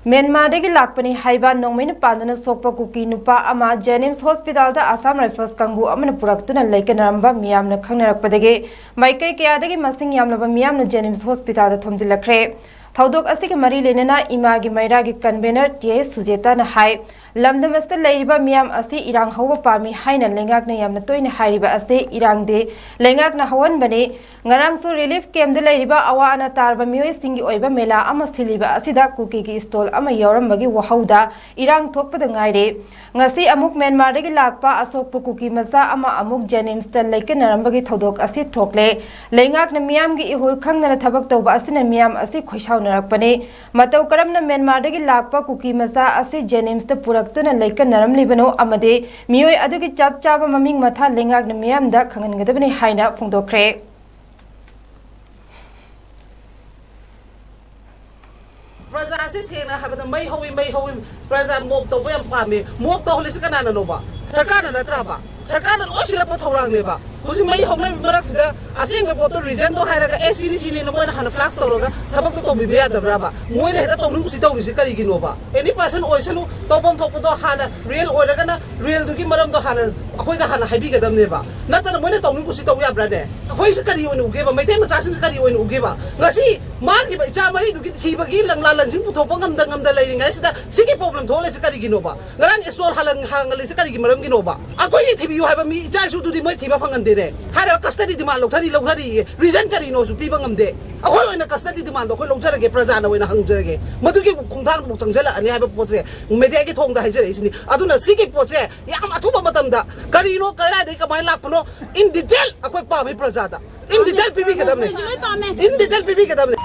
म्यांमारदगी लाकपनी हाइबा नोंगमैन पांदना सोकपा cookie नुपा अमा जेनिम्स hospital दा Assam rifles Kangu अमन पुरक्तुना लेकनरंबा मियामना खंगनरकपदगी माइकई कयादगी मसिंग यामलबा मियामना जेनिम्स hospital दा थोमजिलखरे थौदोक असिग मरी लेनना इमागी मैरागी कन्वेनर टीए सुजेता न हाई लमदमस्त लेरिबा मियाम असी इरांग हौबा पामी हाइना लेंगाकना यामना तोइना हाइरिबा असे इरांगदे लेंगाकना हवन बने ngarang su relief camp de leiriba awa ana tarba mioi singi oiba mela ama siliba asida kuki gi stall ama yoram bagi wahauda irang thokpa da ngaire ngasi amuk Myanmar de gi lakpa asok pu kuki maza ama amuk Jenims ta leiken naram bagi thodok asi thokle leingak na miam gi ihul khang na thabak tawba asina miam asi khoisau narak pane matau karam na Myanmar de gi lakpa kuki maza asi Jenims ta puraktu na leiken naram libano amade mioi adu gi chap chaba maming matha leingak na miam da khangan gadabani haina phungdokre प्रजा से सेना हाबद मै होई प्रजा mock तो बयम पामे mock तो Hollis कनाना nova सरकार न नत्राबा सरकार न ओसिला पथौरांग नेबा हुजि मै होमन मरक सिदा असिंग बोतो रिजन तो हायरगा एसीडी सिनि न मोइन हाना फ्लाक्स तोरगा थबक तो बिबे यादब्राबा मोइन हेदा तो नुसि तो बिसि करिगि नोबा एनी पर्सन ओइसनु तोबम थोपदो हाना रियल ओइरगा न रियल दुगि मरम तो हाना अखोइ दा हाना हाइबि गदम नेबा नतन मोइन तो नुसि तो याब्रा दे अखोइ से करि ओइन उगेबा मैते मचासिन से करि ओइन उगेबा ngasi मागी इचा मरि दुगि थिबगी लंगला लंजिंग पुथोप ngam लेरिंगा सिदा सिगि प्रॉब्लम थोले से करिगि नोबा ngarang स्टोर हालंग हांगले से करिगि मरम गि नोबा अखोइ थिबि हाइबा मी इचा सु दुदि मै थिबा फंगन दे रे हारा कस्टडी डिमांड लौथरी रिजन करी नो पीब गमदे अखोइ ओइना कस्टडी डिमांड अखोइ लौथरगे प्रजा न ओइना हंगजरगे मदुगी खोंथांग बु चंगजला अनि हाइबा पोचे मीडिया की थोंगदा हाइजरे इसिनी अदुना सिगी पोचे याम अथुबा मतमदा करीनो करादे कमाय लाखनो इन डिटेल अखोइ पामे प्रजा दा इन डिटेल पीबी गदमने इन डिटेल पीबी गदमने